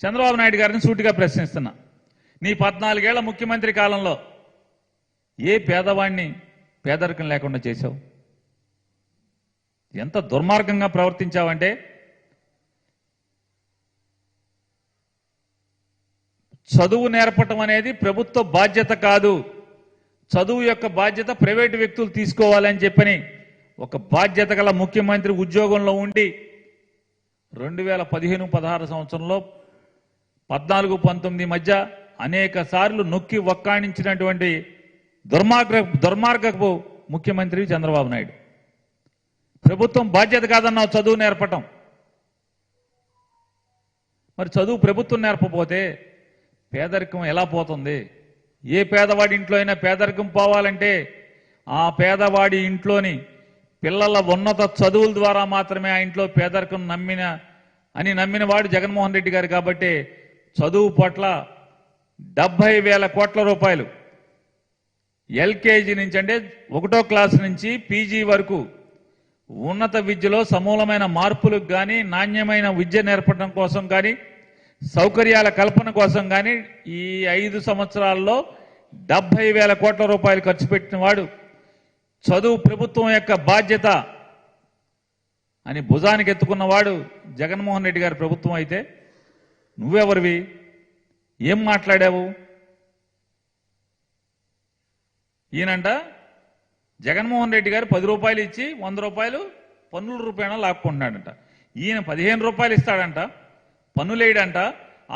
చంద్రబాబు నాయుడు గారిని సూటిగా ప్రశ్నిస్తున్నా. నీ 14 ఏళ్ల ముఖ్యమంత్రి కాలంలో ఏ పేదవాడిని పేదరికం లేకుండా చేశావు? ఎంత దుర్మార్గంగా ప్రవర్తించావంటే చదువు నేర్పటం అనేది ప్రభుత్వ బాధ్యత కాదు, చదువు యొక్క బాధ్యత ప్రైవేటు వ్యక్తులు తీసుకోవాలని చెప్పని ఒక బాధ్యత గల ముఖ్యమంత్రి ఉద్యోగంలో ఉండి 2015-16 సంవత్సరంలో 14-19 మధ్య అనేక సార్లు నొక్కి వక్కాణించినటువంటి దుర్మార్గపు ముఖ్యమంత్రి చంద్రబాబు నాయుడు. ప్రభుత్వం బాధ్యత కాదన్నావు చదువు నేర్పటం. మరి చదువు ప్రభుత్వం నేర్పపోతే పేదరికం ఎలా పోతుంది? ఏ పేదవాడి ఇంట్లో అయినా పేదరికం పోవాలంటే ఆ పేదవాడి ఇంట్లోని పిల్లల ఉన్నత చదువుల ద్వారా మాత్రమే ఆ ఇంట్లో పేదరికం నమ్మిన వాడు జగన్మోహన్ రెడ్డి గారు. కాబట్టి చదువు పట్ల 70,000 కోట్ల రూపాయలు ఎల్కేజీ నుంచి అంటే 1వ క్లాస్ నుంచి పీజీ వరకు ఉన్నత విద్యలో సమూలమైన మార్పులకు కానీ, నాణ్యమైన విద్య నేర్పడం కోసం కానీ, సౌకర్యాల కల్పన కోసం కానీ ఈ 5 సంవత్సరాల్లో 70,000 కోట్ల రూపాయలు ఖర్చు పెట్టిన వాడు. చదువు ప్రభుత్వం యొక్క బాధ్యత అని భుజానికి ఎత్తుకున్నవాడు జగన్మోహన్ రెడ్డి గారి ప్రభుత్వం అయితే నువ్వెవరివి? ఏం మాట్లాడావు? ఈయనంట జగన్మోహన్ రెడ్డి గారు 10 రూపాయలు ఇచ్చి 100 రూపాయలు పన్నుల రూపాయన లాక్కుంటున్నాడంట. ఈయన 15 రూపాయలు ఇస్తాడంట, పన్నులేయడంట.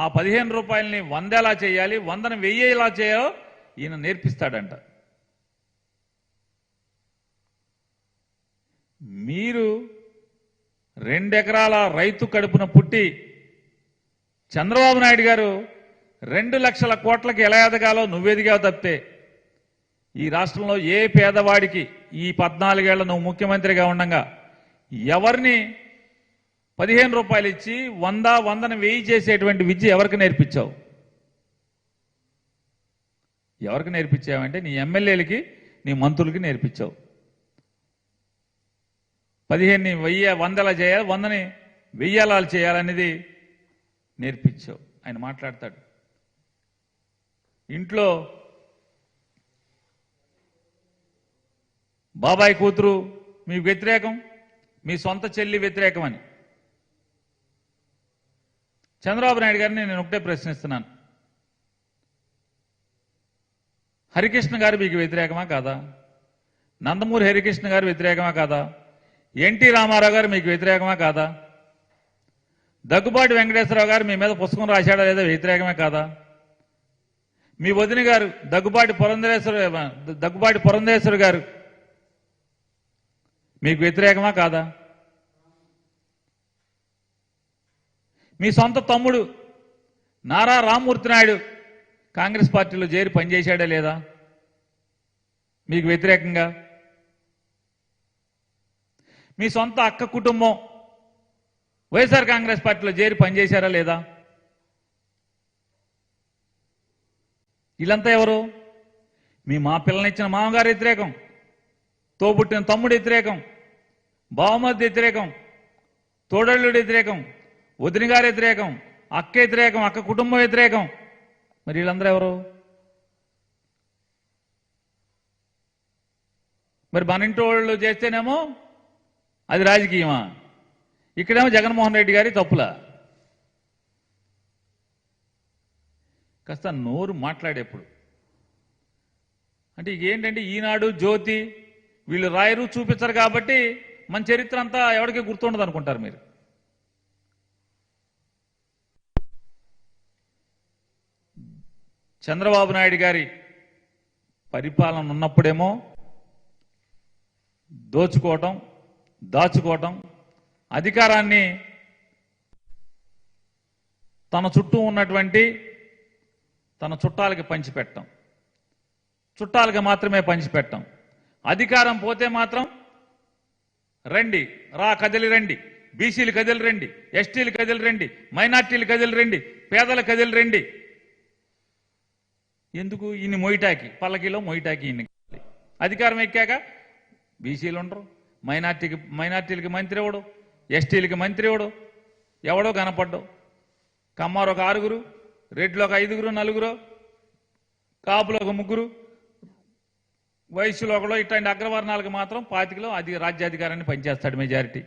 ఆ 15 రూపాయలని 100 ఎలా చేయాలి, 100ని 1000 ఎలా చేయాలో ఈయన నేర్పిస్తాడంట. మీరు 2 ఎకరాల రైతు కడుపున పుట్టి చంద్రబాబు నాయుడు గారు 2 లక్షల కోట్లకి ఎలా ఎదగాలో నువ్వెదిగావు తప్పితే ఈ రాష్ట్రంలో ఏ పేదవాడికి ఈ 14 ఏళ్ల నువ్వు ముఖ్యమంత్రిగా ఉండగా ఎవరిని 15 రూపాయలు ఇచ్చి 100ని 1000 చేసేటువంటి విద్య ఎవరికి నేర్పించావు? ఎవరికి నేర్పించావంటే నీ ఎమ్మెల్యేలకి, నీ మంత్రులకి నేర్పించావు. 15ని 100 ఎలా చేయాలి, 100ని 1000 ఎలా చేయాలనేది నేర్పించావు. ఆయన మాట్లాడతాడు. ఇంట్లో బాబాయ్ కూతురు మీకు వ్యతిరేకం, మీ సొంత చెల్లి వ్యతిరేకం అని చంద్రబాబు నాయుడు గారిని నేను ఒకటే ప్రశ్నిస్తున్నాను. హరికృష్ణ గారు మీకు వ్యతిరేకమా కాదా? నందమూరి హరికృష్ణ గారు వ్యతిరేకమా కాదా? ఎన్టీ రామారావు గారు మీకు వ్యతిరేకమా కాదా? దగ్గుబాటి వెంకటేశ్వరరావు గారు మీ మీద పుస్తకం రాశాడా లేదా? వ్యతిరేకమే కాదా? మీ వదిన గారు దగ్గుబాటి పురంధేశ్వరి గారు మీకు వ్యతిరేకమా కాదా? మీ సొంత తమ్ముడు నారా రామ్మూర్తి నాయుడు కాంగ్రెస్ పార్టీలో చేరి పనిచేశాడా లేదా మీకు వ్యతిరేకంగా? మీ సొంత అక్క కుటుంబం వైఎస్ఆర్ కాంగ్రెస్ పార్టీలో చేరి పనిచేశారా లేదా? వీళ్ళంతా ఎవరు? మా పిల్లనిచ్చిన మామగారు వ్యతిరేకం, తోబుట్టిన తమ్ముడు వ్యతిరేకం, బావమర్ది వ్యతిరేకం, తోడళ్ళుడు వ్యతిరేకం, వదిన గారు వ్యతిరేకం, అక్క వ్యతిరేకం, అక్క కుటుంబం వ్యతిరేకం. మరి వీళ్ళందరూ ఎవరు? మరి మన ఇంటి వాళ్ళు చేస్తేనేమో అది రాజకీయమా? ఇక్కడేమో జగన్మోహన్ రెడ్డి గారి తప్పులా? కాస్త నోరు మాట్లాడేప్పుడు అంటే ఏంటంటే ఈనాడు, జ్యోతి వీళ్ళు రాయరు, చూపించరు కాబట్టి మన చరిత్ర అంతా ఎవరికి గుర్తుండదు అనుకుంటారు మీరు. చంద్రబాబు నాయుడు గారి పరిపాలన ఉన్నప్పుడేమో దోచుకోవటం, దాచుకోవటం, అధికారాన్ని తన చుట్టూ ఉన్నటువంటి తన చుట్టాలకి పంచిపెట్టడం, చుట్టాలకి మాత్రమే పంచిపెట్టడం. అధికారం పోతే మాత్రం రండి, కదిలి రండి, బీసీలు కదిలి రండి, ఎస్టీలు కదిలి రండి, మైనార్టీలు కదిలి రండి, పేదలు కదిలి రండి. ఎందుకు? ఇన్ని మొయిటాకి పల్లకిలో మొయిటాకి ఇన్ని. అధికారం ఎక్కాక బీసీలు ఉండరు, మైనార్టీలకి మంత్రి ఎవడు, ఎస్టీలకి మంత్రి ఎవడో కనపడ్డావు. కమ్మారు ఒక 6, రెడ్లు ఒక 5, నలుగురు, కాపులు ఒక 3, వయసులో ఒకలో ఇట్లాంటి అగ్రవర్ణాలకు మాత్రం 25లో అది రాజ్యాధికారాన్ని పనిచేస్తాడు మెజారిటీ.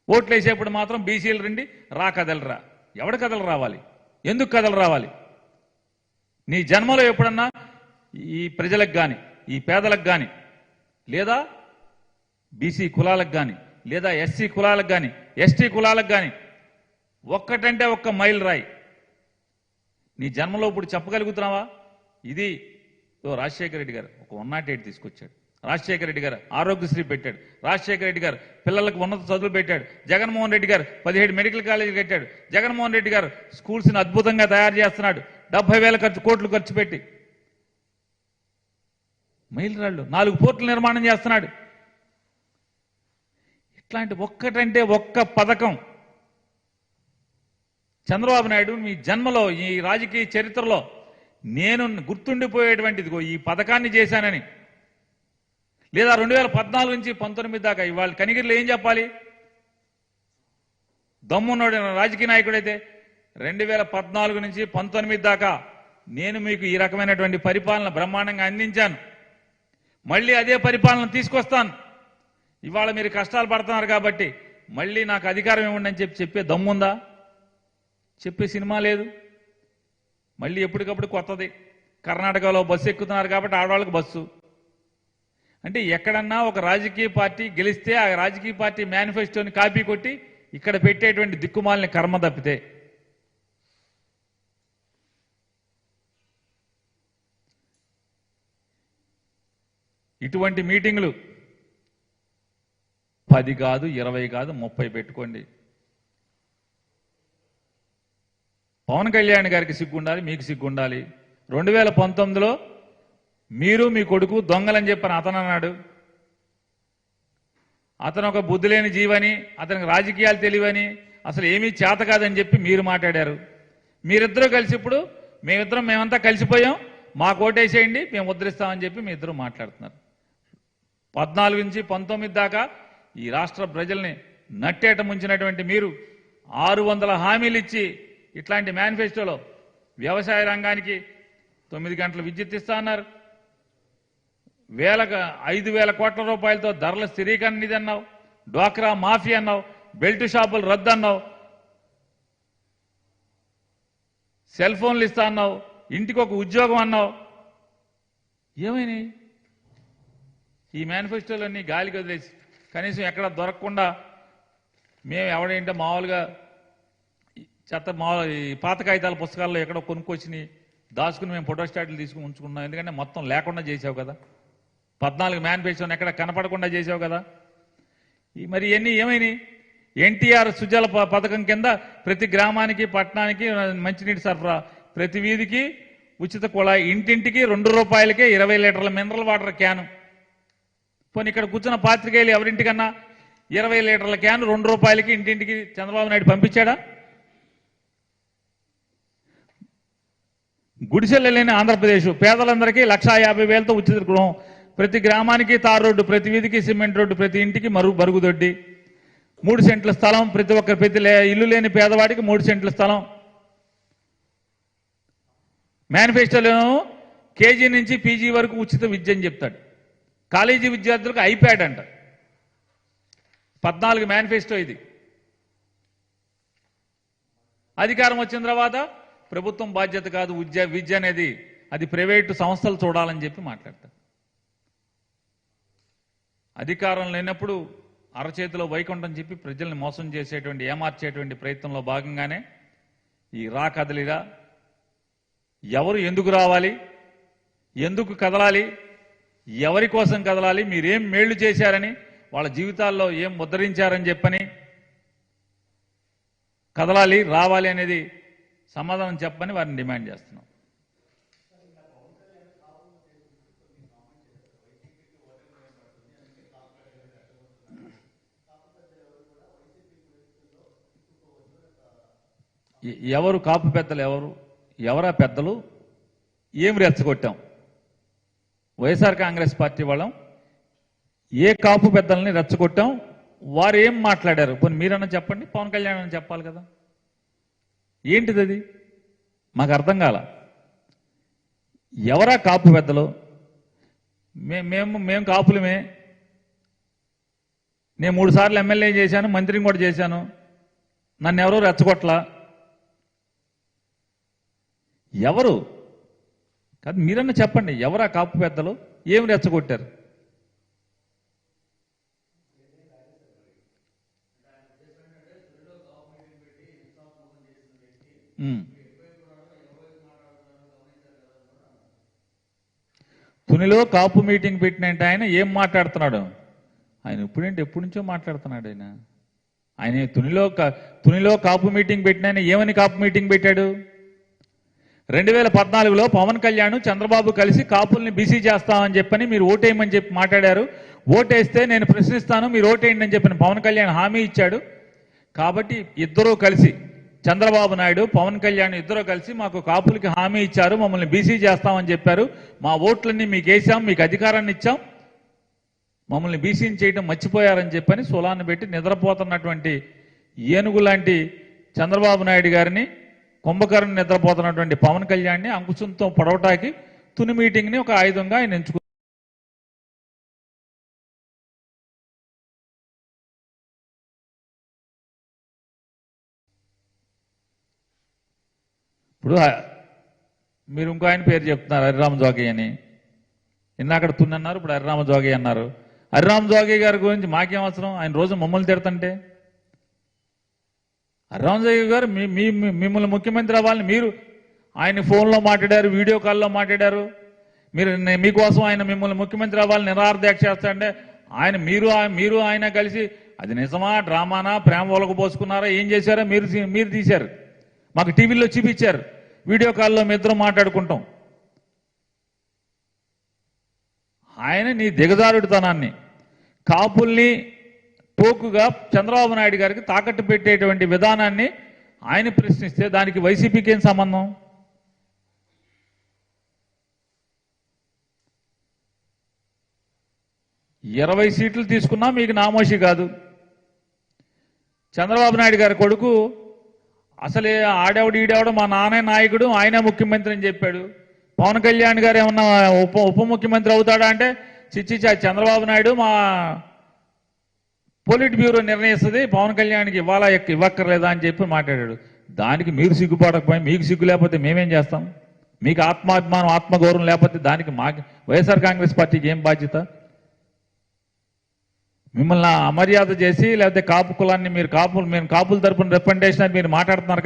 ఓట్లు వేసేప్పుడు మాత్రం బీసీలు రండి, రా కదలరా. ఎవడు కథలు రావాలి? ఎందుకు కథలు రావాలి? నీ జన్మలో ఎప్పుడన్నా ఈ ప్రజలకు కానీ, ఈ పేదలకు కానీ, లేదా బీసీ కులాలకు కానీ, లేదా ఎస్సీ కులాలకు కానీ, ఎస్టీ కులాలకు కానీ ఒక్కటంటే ఒక్క మైల్ రాయి నీ జన్మలో ఇప్పుడు చెప్పగలుగుతున్నావా? ఇది రాజశేఖర రెడ్డి గారు ఒక 108 తీసుకొచ్చాడు. రాజశేఖర రెడ్డి గారు ఆరోగ్యశ్రీ పెట్టాడు. రాజశేఖర రెడ్డి గారు పిల్లలకు ఉన్నత చదువులు పెట్టాడు. జగన్మోహన్ రెడ్డి గారు 17 మెడికల్ కాలేజీలు కట్టాడు. జగన్మోహన్ రెడ్డి గారు స్కూల్స్ని అద్భుతంగా తయారు చేస్తున్నాడు. 70,000 కోట్లు ఖర్చు పెట్టి మైలు రాళ్ళు 4 పోర్టులు నిర్మాణం చేస్తున్నాడు. ఇట్లాంటి ఒక్కటంటే ఒక్క పథకం చంద్రబాబు నాయుడు మీ జన్మలో ఈ రాజకీయ చరిత్రలో నేను గుర్తుండిపోయేటువంటిది ఈ పథకాన్ని చేశానని, లేదా 2014 నుంచి 19 దాకా ఇవాళ కనిగిరిలో ఏం చెప్పాలి? దమ్మున్నాడు రాజకీయ నాయకుడైతే 2014 నుంచి 19 దాకా నేను మీకు ఈ రకమైనటువంటి పరిపాలన బ్రహ్మాండంగా అందించాను, మళ్ళీ అదే పరిపాలన తీసుకొస్తాను. ఇవాళ మీరు కష్టాలు పడుతున్నారు కాబట్టి మళ్ళీ నాకు అధికారం ఇవ్వండి అని చెప్పే దమ్ముందా? చెప్పే సినిమా లేదు. మళ్ళీ ఎప్పటికప్పుడు కొత్తది. కర్ణాటకలో బస్సు ఎక్కుతున్నారు కాబట్టి ఆడవాళ్ళకి బస్సు. అంటే ఎక్కడన్నా ఒక రాజకీయ పార్టీ గెలిస్తే ఆ రాజకీయ పార్టీ మేనిఫెస్టోని కాపీ కొట్టి ఇక్కడ పెట్టేటువంటి దిక్కుమాలని కర్మ తప్పితే ఇటువంటి మీటింగులు 10 కాదు, 20 కాదు, 30 పెట్టుకోండి. పవన్ కళ్యాణ్ గారికి సిగ్గుండాలి, మీకు సిగ్గుండాలి. 2019లో మీరు మీ కొడుకు దొంగలని చెప్పని అతను అన్నాడు. అతను ఒక బుద్ధి లేని జీవని, అతనికి రాజకీయాలు తెలియవని, అసలు ఏమీ చేత కాదని చెప్పి మీరు మాట్లాడారు. మీరిద్దరూ కలిసి ఇప్పుడు మేమంతా కలిసిపోయాం, మాకు ఓటేసేయండి, మేము ఉద్ధరిస్తామని చెప్పి మీ ఇద్దరు మాట్లాడుతున్నారు. 14 నుంచి 19 దాకా ఈ రాష్ట్ర ప్రజల్ని నట్టేట ముంచినటువంటి మీరు 600 హామీలు ఇచ్చి ఇట్లాంటి మేనిఫెస్టోలో వ్యవసాయ రంగానికి 9 గంటల విద్యుత్ ఇస్తా అన్నారు. 5,000 కోట్ల రూపాయలతో ధరల స్థిరీకరణ నిధి అన్నావు, డ్వాక్రా మాఫీ అన్నావు, బెల్ట్ షాపులు రద్దు అన్నావు, సెల్ ఫోన్లు ఇస్తా అన్నావు, ఇంటికి ఒక ఉద్యోగం అన్నావు. ఏమైనాయి? ఈ మేనిఫెస్టోలన్నీ గాలికి వదిలేసి కనీసం ఎక్కడ దొరకకుండా మేము ఎవడేంటే మామూలుగా ఈ పాత కాగితాల పుస్తకాల్లో ఎక్కడో కొనుక్కొచ్చి దాచుకుని మేము ఫోటోస్టాట్లు తీసుకుని ఉంచుకున్నాం. ఎందుకంటే మొత్తం లేకుండా చేసావు కదా. 14 మేనిఫెస్టోని ఎక్కడ కనపడకుండా చేసావు కదా. మరి ఇవన్నీ ఏమైనాయి? ఎన్టీఆర్ సుజల పథకం కింద ప్రతి గ్రామానికి, పట్టణానికి మంచినీటి సరఫరా, ప్రతి వీధికి ఉచిత కుళాయి, ఇంటింటికి 2 రూపాయలకే 20 లీటర్ల మినరల్ వాటర్ క్యాను. పోనీ ఇక్కడ కూర్చున్న పాత్రికేయులు ఎవరింటికన్నా 20 లీటర్ల క్యాన్ 2 రూపాయలకి ఇంటింటికి చంద్రబాబు నాయుడు పంపించాడా? గుడిసెలు లేని ఆంధ్రప్రదేశ్ పేదలందరికీ 1,50,000తో ఉచిత గృహం, ప్రతి గ్రామానికి తార్ రోడ్డు, ప్రతి వీధికి సిమెంట్ రోడ్డు, ప్రతి ఇంటికి బరుగుదొడ్డి, 3 సెంట్ల స్థలం, ప్రతి ఇల్లు లేని పేదవాడికి 3 సెంట్ల స్థలం. మేనిఫెస్టోలో కేజీ నుంచి పీజీ వరకు ఉచిత విద్య అని చెప్తాడు. కాలేజీ విద్యార్థులకు ఐప్యాడ్ అంట. 14 మేనిఫెస్టో ఇది. అధికారం వచ్చిన తర్వాత ప్రభుత్వం బాధ్యత కాదు, విద్య అనేది అది ప్రైవేటు సంస్థలు చూడాలని చెప్పి మాట్లాడతారు. అధికారం లేనప్పుడు అరచేతిలో వైకుంఠం చెప్పి ప్రజల్ని మోసం చేసేటువంటి, ఏమార్చేటువంటి ప్రయత్నంలో భాగంగానే ఈ రా కదలిరా, ఎవరు ఎందుకు రావాలి, ఎందుకు కదలాలి, ఎవరి కోసం కదలాలి, మీరేం మేళ్లు చేశారని, వాళ్ళ జీవితాల్లో ఏం ముద్రించారని చెప్పని కదలాలి, రావాలి అనేది సమాధానం చెప్పని వారిని డిమాండ్ చేస్తున్నాం. ఎవరు కాపు పెద్దలు? ఎవరా పెద్దలు? ఏం రెచ్చగొట్టాం? వైఎస్ఆర్ కాంగ్రెస్ పార్టీ వాళ్ళం ఏ కాపు పెద్దల్ని రెచ్చగొట్టాం? వారు ఏం మాట్లాడారు? పోనీ మీరన్నా చెప్పండి, పవన్ కళ్యాణ్ అని చెప్పాలి కదా. ఏంటిది అది? మాకు అర్థం కాల. ఎవరా కాపు పెద్దలు? మేము కాపులమే. నేను 3 సార్లు ఎమ్మెల్యే చేశాను, మంత్రిని కూడా చేశాను. నన్ను ఎవరో రెచ్చగొట్టలా. ఎవరు కాదు, మీరన్నా చెప్పండి, ఎవరా కాపు పెద్దలు? ఏమి రెచ్చగొట్టారు? తునిలో కాపు మీటింగ్ పెట్టినంటే ఆయన ఏం మాట్లాడుతున్నాడు? ఆయన ఇప్పుడేంటి, ఎప్పటి నుంచో మాట్లాడుతున్నాడు ఆయన తునిలో కాపు మీటింగ్ పెట్టిన ఆయన ఏమని కాపు మీటింగ్ పెట్టాడు? 2014లో పవన్ కళ్యాణ్ చంద్రబాబు కలిసి కాపుల్ని బీసీ చేస్తామని చెప్పని మీరు ఓటేయమని చెప్పి మాట్లాడారు. ఓటేస్తే నేను ప్రశ్నిస్తాను, మీరు ఓటేయండి అని చెప్పిన పవన్ కళ్యాణ్ హామీ ఇచ్చాడు. కాబట్టి ఇద్దరూ కలిసి, చంద్రబాబు నాయుడు పవన్ కళ్యాణ్ ఇద్దరూ కలిసి మాకు కాపులకి హామీ ఇచ్చారు, మమ్మల్ని బీసీ చేస్తామని చెప్పారు. మా ఓట్లన్నీ మీకు వేసాం, మీకు అధికారాన్ని ఇచ్చాం, మమ్మల్ని బీసీని చేయడం మర్చిపోయారని చెప్పని సులాన్ని పెట్టి నిద్రపోతున్నటువంటి ఏనుగు లాంటి చంద్రబాబు నాయుడు గారిని, కుంభకర్ణి నిద్రపోతున్నటువంటి పవన్ కళ్యాణ్ని అంకుశంతో పడవటానికి తుని మీటింగ్ని ఒక ఆయుధంగా ఆయన ఎంచుకున్నారు. ఇప్పుడు మీరు ఇంకో ఆయన పేరు చెప్తున్నారు, హరిరామ జోగి అని. అక్కడ తుని అన్నారు, ఇప్పుడు హరిరామ జోగి అన్నారు. హరిరామ జోగి గారి గురించి మాకేం అవసరం? ఆయన రోజు మమ్మల్ని తిడతంటే. హరిరామ జోగి గారు మిమ్మల్ని ముఖ్యమంత్రి అవ్వాలని మీరు ఆయన ఫోన్లో మాట్లాడారు, వీడియో కాల్లో మాట్లాడారు. మీకోసం ఆయన మిమ్మల్ని ముఖ్యమంత్రి అవ్వాలని నిరాహారదీక్ష చేస్తారంటే ఆయన మీరు ఆయన కలిసి అది నిజమా, డ్రామానా, ప్రేమ ఒలకపోసుకున్నారా, ఏం చేశారో మీరు తీశారు, మాకు టీవీలో చూపించారు. వీడియో కాల్లో మీ ఇద్దరం మాట్లాడుకుంటాం. ఆయన నీ దిగజారుడుతనాన్ని, కాపుల్ని టోకుగా చంద్రబాబు నాయుడు గారికి తాకట్టు పెట్టేటువంటి విధానాన్ని ఆయన ప్రశ్నిస్తే దానికి వైసీపీకి ఏం సంబంధం? ఇరవై సీట్లు తీసుకున్నా మీకు నామోషి కాదు. చంద్రబాబు నాయుడు గారి కొడుకు అసలే ఆడేవాడు ఈడేవాడు మా నాన్న నాయకుడు, ఆయన ముఖ్యమంత్రి అని చెప్పాడు. పవన్ కళ్యాణ్ గారు ఏమన్నా ఉప ముఖ్యమంత్రి అవుతాడా అంటే చిచ్చి చంద్రబాబు నాయుడు మా పొలిట్ బ్యూరో నిర్ణయిస్తుంది, పవన్ కళ్యాణ్కి ఇవ్వక్కర్లేదా అని చెప్పి మాట్లాడాడు. దానికి మీరు సిగ్గుపడకపోయి, మీకు సిగ్గు లేకపోతే మేమేం చేస్తాం? మీకు ఆత్మాభిమానం, ఆత్మగౌరవం లేకపోతే దానికి వైఎస్ఆర్ కాంగ్రెస్ పార్టీకి ఏం బాధ్యత? మిమ్మల్ని అమర్యాద చేసి లేకపోతే కాపు కులాన్ని మేము కాపుల తరపున రిప్రజెంటేషన్ అని మీరు మాట్లాడుతున్నారు.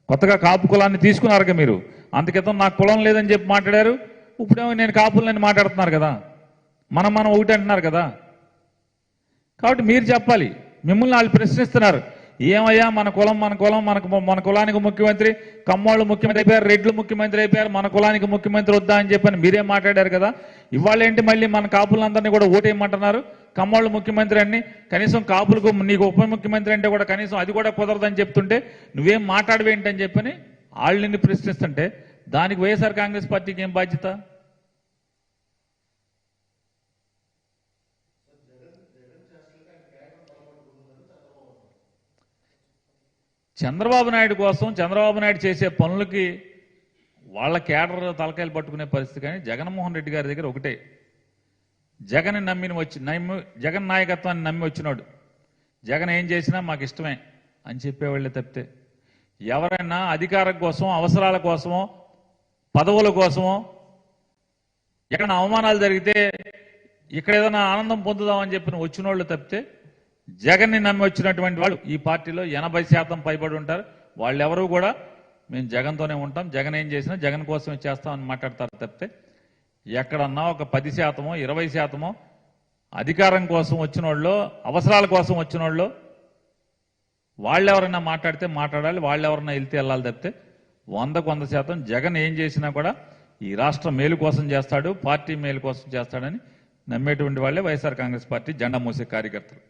కొత్తగా కాపు కులాన్ని తీసుకున్నారు మీరు. అంతకితం నాకు కులం లేదని చెప్పి మాట్లాడారు. ఇప్పుడేమో నేను కాపులని మాట్లాడుతున్నారు కదా, మనం ఒకటి అంటున్నారు కదా. కాబట్టి మీరు చెప్పాలి. మిమ్మల్ని వాళ్ళు ప్రశ్నిస్తున్నారు, ఏమయ్యా మన కులానికి ముఖ్యమంత్రి, కమ్మోళ్ళు ముఖ్యమంత్రి అయిపోయారు, రెడ్లు ముఖ్యమంత్రి అయిపోయారు, మన కులానికి ముఖ్యమంత్రి వద్దా అని చెప్పని మీరేం మాట్లాడారు కదా. ఇవాళ ఏంటి మళ్ళీ మన కాపులందరినీ కూడా ఓటేయమంటున్నారు, కమ్మోళ్ళు ముఖ్యమంత్రి అని. కనీసం కాపులకు నీకు ఉప ముఖ్యమంత్రి అంటే కూడా కనీసం అది కూడా కుదరదని చెప్తుంటే నువ్వేం మాట్లాడవేంటని చెప్పని వాళ్ళు నిన్ను ప్రశ్నిస్తుంటే దానికి వైఎస్ఆర్ కాంగ్రెస్ పార్టీకి ఏం బాధ్యత? చంద్రబాబు నాయుడు కోసం, చంద్రబాబు నాయుడు చేసే పనులకి వాళ్ళ కేడర్ తలకాయలు పట్టుకునే పరిస్థితి. కానీ జగన్మోహన్ రెడ్డి గారి దగ్గర ఒకటే, జగన్ జగన్ నాయకత్వాన్ని నమ్మి వచ్చినాడు. జగన్ ఏం చేసినా మాకు ఇష్టమే అని చెప్పేవాళ్ళే తప్పితే ఎవరైనా అధికారం కోసం, అవసరాల కోసమో, పదవుల కోసమో, ఎక్కడైనా అవమానాలు జరిగితే ఇక్కడ ఏదైనా ఆనందం పొందుదామని చెప్పిన వచ్చిన వాళ్ళు తప్పితే జగన్ని నమ్మి వచ్చినటువంటి వాళ్ళు ఈ పార్టీలో 80% పైబడి ఉంటారు. వాళ్ళెవరూ కూడా మేము జగన్తోనే ఉంటాం, జగన్ ఏం చేసినా జగన్ కోసమే చేస్తామని మాట్లాడతారు తప్పితే ఎక్కడన్నా ఒక 10%, 20% అధికారం కోసం వచ్చిన వాళ్ళు, అవసరాల కోసం వచ్చిన వాళ్ళు వాళ్ళెవరైనా మాట్లాడితే మాట్లాడాలి, వాళ్ళెవరైనా వెళ్తే వెళ్ళాలి తప్పితే 100% జగన్ ఏం చేసినా కూడా ఈ రాష్ట్ర మేలు కోసం చేస్తాడు, పార్టీ మేలు కోసం చేస్తాడని నమ్మేటువంటి వాళ్ళే వైఎస్ఆర్ కాంగ్రెస్ పార్టీ జెండా మోసే కార్యకర్తలు.